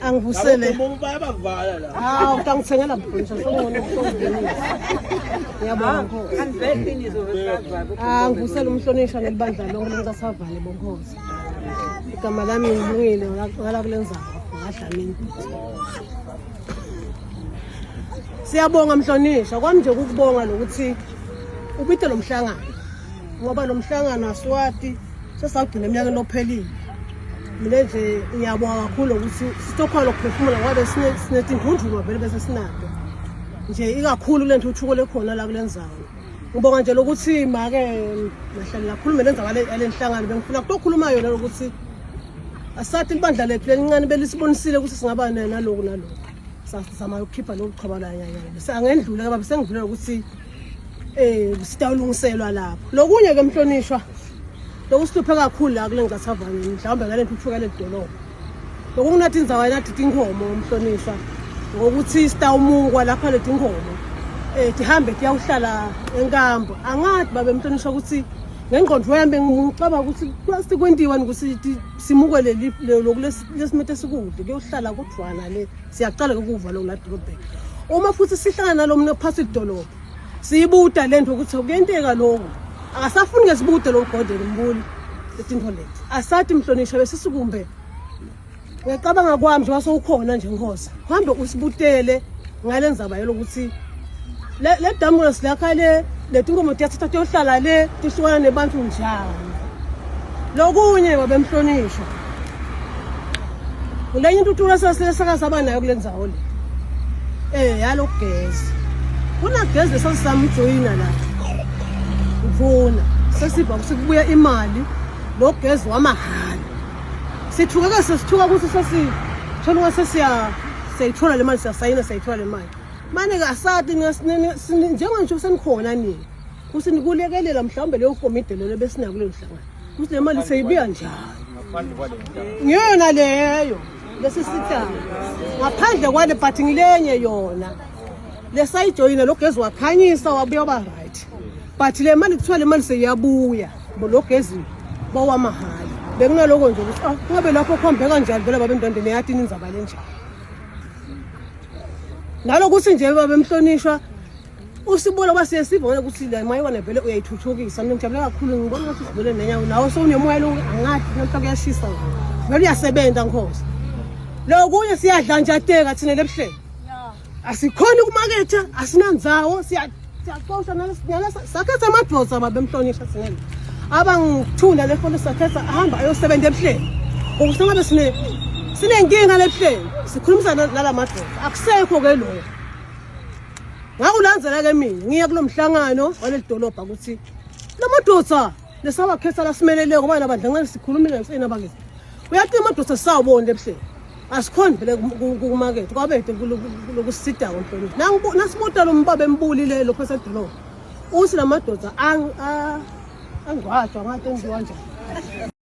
angivusele bayabavala la. hawu utangithengela mfundisi songona ukungenisa ngiyabonga angivusele umhlonishwa nelibandla lonke lenkasavale bonkhosi igama lami ngilungile ngala kulenza ngadlamini siyabonga mhlonishwa kwami nje ukubonga lokuthi ubite lo mhlangano ngoba lo mhlangano asiwati sesagcina eminyakeni ophelile mina nje ngiyabonga kakhulu ukuthi sitokhala ukuphefumula ngoba sinetindunduma vele bese sinato nje ikakhulu le ntuthuko lekhona la kulenzayo ngibonga nje lokuthi make nahlala lakhuluma lenza ngale nhlangano bengifuna ukukhuluma yona lokuthi asathi libandla lethu lelincane belisibonisile ukuthi singaba naloku naloku sasizama ukukhipha lokuqhwabana nyanyana bese angendlule ngoba besengidlule ukuthi sitawulungiselwa lapho lokunye ke mhlonishwa lokusiphe kakhulu la kule ngasavani mhlawumbe ngale ntuthuka ledolobha lokunathi indzawo nathi tinkomo umhlonishwa ngokuthi sitawumukwa lapha leti inkomo tihambe tiyawuhlala enkambo angathi babe mhlonishwa ukuthi ngengqondo yami ngicaba ukuthi kwasikwendiwa ukuthi simukwe lesimete sikude kuyohlala kudwana le siyaqala ukuva lo la dolobha uma futhi sihlangana nalomno phasi idolobha siyibuta lento ukuthi kuyenteka lokho akasafuni ngesibude lo godwe mbuli letinto lethu asathi mhlonishwa besisukumbe ngicabanga kwami nje wasowukhona nje Nkosi hambe usibutele ngalenza bayelo ukuthi le damu silakhale letinkomo tiyathatha tiyohlala le tihlukana nebantu njani lokunye babe mhlonishwa kulenye intuthuko sasisakaza abanayo kulenzawo le yalogezi kuna gezi sasisamjoyina la uvuna sesipha kubuya imali lo gezi wamahala sithuka sesithuka ukuthi sesithola siyayithola le mali siyayithola le mali manje ke asathi njengonje senikhona nini kuthi nikulekelela mhlawumbe leyo komide lelo besinako le nhlangano kuthi le mali seyibuya njani ngiyona leyo lesisitha ngaphandle kwale but ngilenye yona lesayijoyina lo gezi wakhanyisa wabuya ba right but le mali kuthiwa le mali seyabuya lo gezi bawamahala bekunaloko nje ukuthi ngabe lapho khombe kanjani vele babe ndonde neyathi inzaba lenjani nalokuthi nje babe mhlonishwa usibona kwasiye sivona ukuthi la mayibona vele uyayithuthukisa mina ngijabule kakhulu ngibona ukuthi sivele nenyawo nawo sowunemoya lo angathi namhla kuyashisa vele uyasebenza Nkosi lokunye siyadla njateka thina lebuhlelo asikhona ukumaketha asinandzawo siyaqosha sakhetha amadroza babe mhlonishwa singene abangithunda lefona sakhetha ahamba ayosebenza ebuhlelo ukuthi ngabe sinenkinga lebuhlelo sikhulumisa nala madroza akusekho ke lo ngakulandzela ke mina ngiya kulomhlangano walelidolobha ukuthi lamadroza lesabakhetha lasimelele ngoba nabandla ngeke sikhulumile nsena bakithi uyathi amadroza sawubona lebuhlelo asikhona vele kumakethe kwabethe lokusida konhlonishwa nasibuta lo mbaba embulile lo phasa edolobha uthi lamadroza angwajwa ngathi enziwa njani